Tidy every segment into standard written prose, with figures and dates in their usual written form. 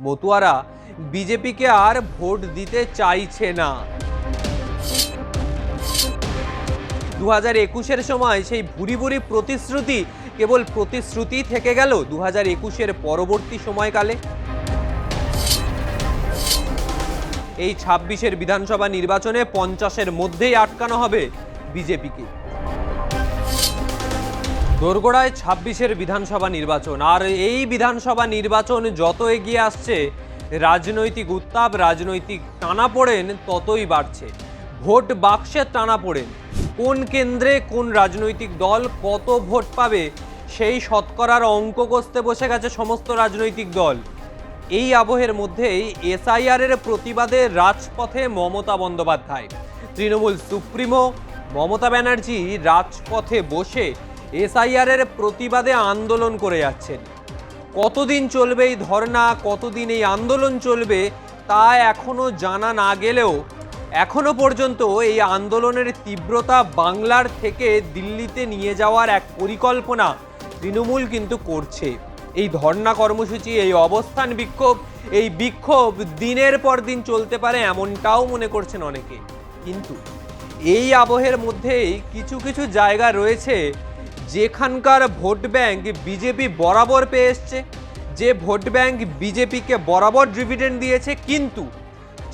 মতুয়ারা বিজেপিকে আর ভোট দিতে চাইছে না। 2021-এর সময় সেই ভুরি ভুরি প্রতিশ্রুতি কেবল প্রতিশ্রুতি থেকে গেল 2021-এর পরবর্তী সময়কালে। এই 26-এর বিধানসভা নির্বাচনে 50-এর মধ্যেই আটকানো হবে বিজেপিকে। দোরগোড়ায় 26-এর বিধানসভা নির্বাচন, আর এই বিধানসভা নির্বাচন যত এগিয়ে আসছে রাজনৈতিক উত্তাপ, রাজনৈতিক টানাপোড়েন ততই বাড়ছে। ভোট বাক্সের টানাপোড়েন, কোন কেন্দ্রে কোন রাজনৈতিক দল কত ভোট পাবে সেই শতকরার অঙ্ক কষতে বসে গেছে সমস্ত রাজনৈতিক দল। এই আবহের মধ্যেই এসআইআরের প্রতিবাদে রাজপথে মমতা বন্দ্যোপাধ্যায়। তৃণমূল সুপ্রিমো মমতা ব্যানার্জি রাজপথে বসে এসআইআরের প্রতিবাদে আন্দোলন করে যাচ্ছেন। কতদিন চলবে এই ধর্না, কতদিন এই আন্দোলন চলবে তা এখনো জানা না গেলেও এখনো পর্যন্ত এই আন্দোলনের তীব্রতা বাংলার থেকে দিল্লিতে নিয়ে যাওয়ার এক পরিকল্পনা তৃণমূল কিন্তু করছে। এই ধর্না কর্মসূচি, এই অবস্থান বিক্ষোভ, এই বিক্ষোভ দিনের পর দিন চলতে পারে এমনটাও মনে করছেন অনেকে। কিন্তু এই আবহের মধ্যেই কিছু কিছু জায়গা রয়েছে যেখানকার ভোট ব্যাংক বিজেপি বরাবর পেয়ে এসছে, যে ভোট ব্যাংক বিজেপিকে বরাবর ডিভিডেন্ড দিয়েছে, কিন্তু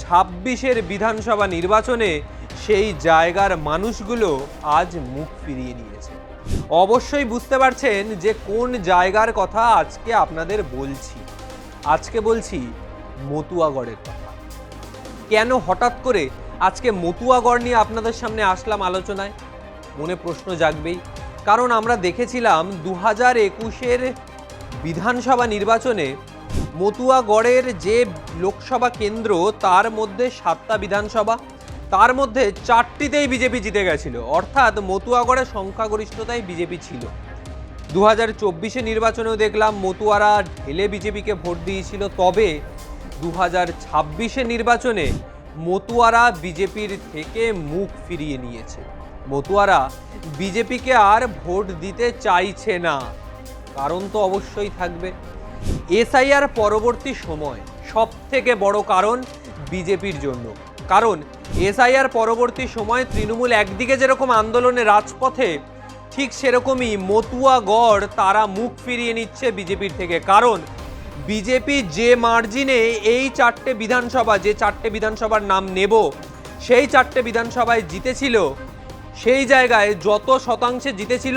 26-এর বিধানসভা নির্বাচনে সেই জায়গার মানুষগুলো আজ মুখ ফিরিয়ে নিয়েছে। অবশ্যই বুঝতে পারছেন যে কোন জায়গার কথা আজকে আপনাদের বলছি। আজকে বলছি মতুয়াগড়ের কথা। কেন হঠাৎ করে আজকে মতুয়াগড় নিয়ে আপনাদের সামনে আসলাম আলোচনায়, মনে প্রশ্ন জাগবেই। কারণ আমরা দেখেছিলাম 2021-এর বিধানসভা নির্বাচনে মতুয়াগড়ের যে লোকসভা কেন্দ্র তার মধ্যে 7টা বিধানসভা, তার মধ্যে 4টিতেই বিজেপি জিতে গেছিল, অর্থাৎ মতুয়াগড়ের সংখ্যাগরিষ্ঠতাই বিজেপি ছিল। 2024-এ নির্বাচনেও দেখলাম মতুয়ারা ঢেলে বিজেপিকে ভোট দিয়েছিল, তবে 2026-এর নির্বাচনে মতুয়ারা বিজেপির থেকে মুখ ফিরিয়ে নিয়েছে। মতুয়ারা বিজেপিকে আর ভোট দিতে চাইছে না। কারণ তো অবশ্যই থাকবে। এসআইআর পরবর্তী সময় সব থেকে বড় কারণ বিজেপির জন্য। কারণ এসআইআর পরবর্তী সময় তৃণমূল একদিকে যেরকম আন্দোলনে রাজপথে, ঠিক সেরকমই মতুয়াগড় তারা মুখ ফিরিয়ে নিচ্ছে বিজেপির থেকে। কারণ বিজেপি যে মার্জিনে এই 4টে বিধানসভা, যে 4টে বিধানসভার নাম নেব, সেই 4টে বিধানসভায় জিতেছিল, সেই জায়গায় যত শতাংশে জিতেছিল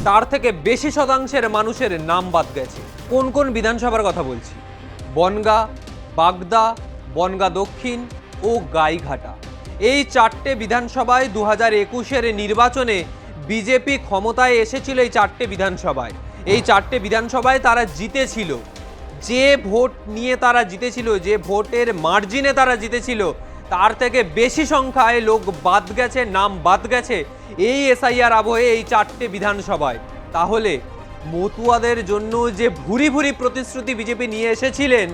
তার থেকে বেশি শতাংশের মানুষের নাম বাদ গেছে। কোন কোন বিধানসভার কথা বলছি? বনগাঁ, বাগদা, বনগাঁ দক্ষিণ ও গাইঘাটা। এই 4টে বিধানসভায় 2021-এর নির্বাচনে বিজেপি ক্ষমতায় এসেছিল। এই 4টে বিধানসভায়, এই 4টে বিধানসভায় তারা জিতেছিল। যে ভোট নিয়ে তারা জিতেছিল, যে ভোটের মার্জিনে তারা জিতেছিল, তার থেকে বেশি সংখ্যায় লোক বাদ গেছে, নাম বাদ গেছে এই এসআইআর আবহে এই 4টে বিধানসভায়। তাহলে মতুয়াদের জন্য যে ভুরি ভুরি প্রতিশ্রুতি বিজেপি নিয়ে এসেছিলেন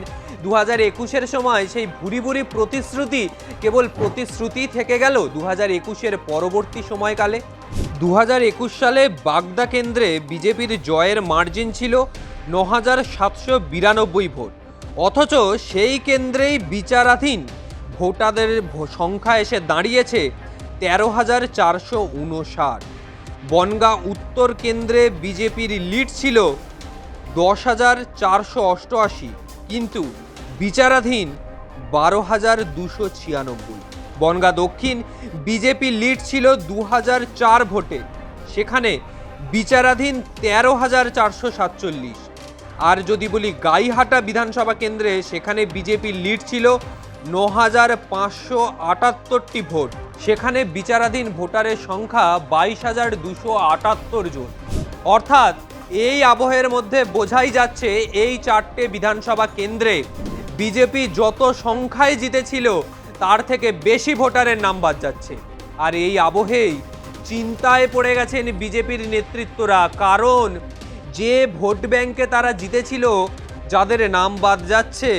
2021-এর সময়, সেই ভুরি ভুরি প্রতিশ্রুতি কেবল প্রতিশ্রুতি থেকে গেল 2021-এর পরবর্তী সময়কালে। 2021 সালে বাগদা কেন্দ্রে বিজেপির জয়ের মার্জিন ছিল 9,792 ভোট, অথচ সেই কেন্দ্রেই বিচারাধীন ভোটারদের সংখ্যা এসে দাঁড়িয়েছে 13,459। বনগাঁ উত্তর কেন্দ্রে বিজেপির লিড ছিল 10,488, কিন্তু বিচারাধীন 12,296। বনগাঁ দক্ষিণ বিজেপি লিড ছিল 2004 ভোটে, সেখানে বিচারাধীন 13,447। আর যদি বলি গাইঘাটা বিধানসভা কেন্দ্রে, সেখানে বিজেপির লিড ছিল 9,578টি ভোট, সেখানে বিচারাধীন ভোটারের সংখ্যা 22,278 জন। অর্থাৎ এই আবহের মধ্যে বোঝাই যাচ্ছে এই 4টে বিধানসভা কেন্দ্রে বিজেপি যত সংখ্যায় জিতেছিল তার থেকে বেশি ভোটারের নাম বাদ যাচ্ছে। আর এই আবহেই চিন্তায় পড়ে গেছেন বিজেপির নেতৃত্বরা। কারণ যে ভোট ব্যাংকে তারা জিতেছিল, যাদের নাম বাদ যাচ্ছে,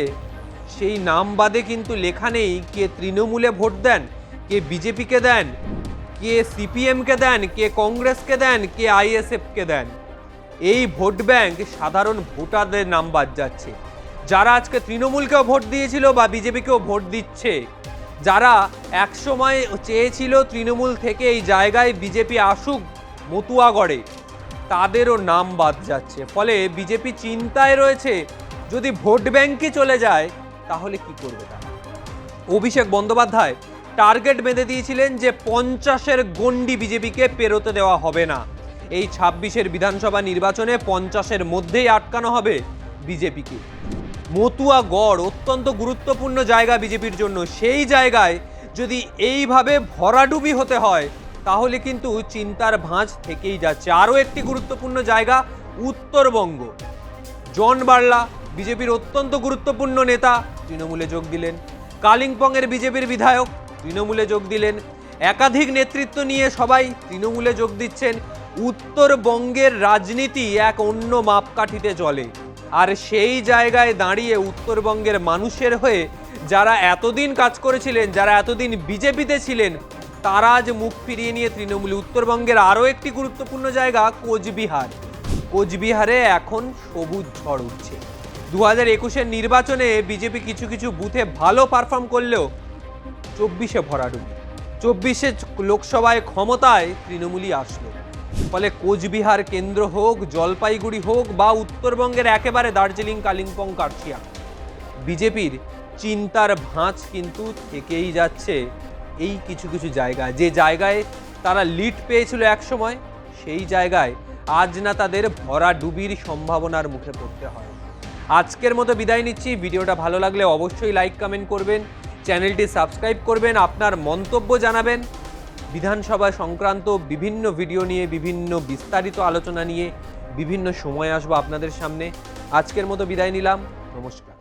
সেই নাম বাদে কিন্তু লেখা নেই কে তৃণমূলে ভোট দেন, কে বিজেপিকে দেন, কে সিপিএমকে দেন, কে কংগ্রেসকে দেন, কে আইএসএফকে দেন। এই ভোট ব্যাংক সাধারণ ভোটারদের নাম বাদ যাচ্ছে। যারা আজকে তৃণমূলকেও ভোট দিয়েছিল বা বিজেপিকেও ভোট দিচ্ছে, যারা একসময় চেয়েছিল তৃণমূল থেকে এই জায়গায় বিজেপি আসুক মতুয়াগড়ে, তাদেরও নাম বাদ যাচ্ছে। ফলে বিজেপি চিন্তায় রয়েছে, যদি ভোট ব্যাংকে চলে যায় তাহলে কি করবে তারা। অভিষেক বন্দ্যোপাধ্যায় টার্গেট বেঁধে দিয়েছিলেন যে 50-এর গণ্ডি বিজেপিকে পেরোতে দেওয়া হবে না। এই 26-এর বিধানসভা নির্বাচনে 50-এর মধ্যেই আটকানো হবে বিজেপিকে। মতুয়াগড় অত্যন্ত গুরুত্বপূর্ণ জায়গা বিজেপির জন্য। সেই জায়গায় যদি এইভাবে ভরাডুবি হতে হয় তাহলে কিন্তু চিন্তার ভাঁজ থেকেই যাচ্ছে। আরও একটি গুরুত্বপূর্ণ জায়গা উত্তরবঙ্গ। জন বার্লা বিজেপির অত্যন্ত গুরুত্বপূর্ণ নেতা, তৃণমূলে যোগ দিলেন। কালিম্পংয়ের বিজেপির বিধায়ক তৃণমূলে যোগ দিলেন। একাধিক নেতৃত্ব নিয়ে সবাই তৃণমূলে যোগ দিচ্ছেন। উত্তরবঙ্গের রাজনীতি এক অন্য মাপকাঠিতে চলে। আর সেই জায়গায় দাঁড়িয়ে উত্তরবঙ্গের মানুষের হয়ে যারা এতদিন কাজ করেছিলেন, যারা এতদিন বিজেপিতে ছিলেন, তারা আজ মুখ ফিরিয়ে নিয়ে তৃণমূলে। উত্তরবঙ্গের আরও একটি গুরুত্বপূর্ণ জায়গা কোচবিহার। কোচবিহারে এখন সবুজ ঝড় উঠছে। 2021-এর নির্বাচনে বিজেপি কিছু কিছু বুথে ভালো পারফর্ম করলেও 24-এ ভরাডুবি। 24-এ লোকসভায় ক্ষমতায় তৃণমূলই আসলো। ফলে কোচবিহার কেন্দ্র হোক, জলপাইগুড়ি হোক বা উত্তরবঙ্গের একেবারে দার্জিলিং, কালিম্পং, কার্শিয়াং, বিজেপির চিন্তার ভাঁজ কিন্তু থেকেই যাচ্ছে এই কিছু কিছু জায়গায়। যে জায়গায় তারা লিড পেয়েছিল এক সময়, সেই জায়গায় আজ না তাদের ভরাডুবির সম্ভাবনার মুখে পড়তে হয়। আজকের মতো বিদায় নিচ্ছি। ভিডিওটা ভালো লাগলে অবশ্যই লাইক কমেন্ট করবেন, চ্যানেলটি সাবস্ক্রাইব করবেন, আপনার মন্তব্য জানাবেন। বিধানসভা সংক্রান্ত বিভিন্ন ভিডিও নিয়ে, বিভিন্ন বিস্তারিত আলোচনা নিয়ে বিভিন্ন সময় আসবো আপনাদের সামনে। আজকের মতো বিদায় নিলাম। নমস্কার।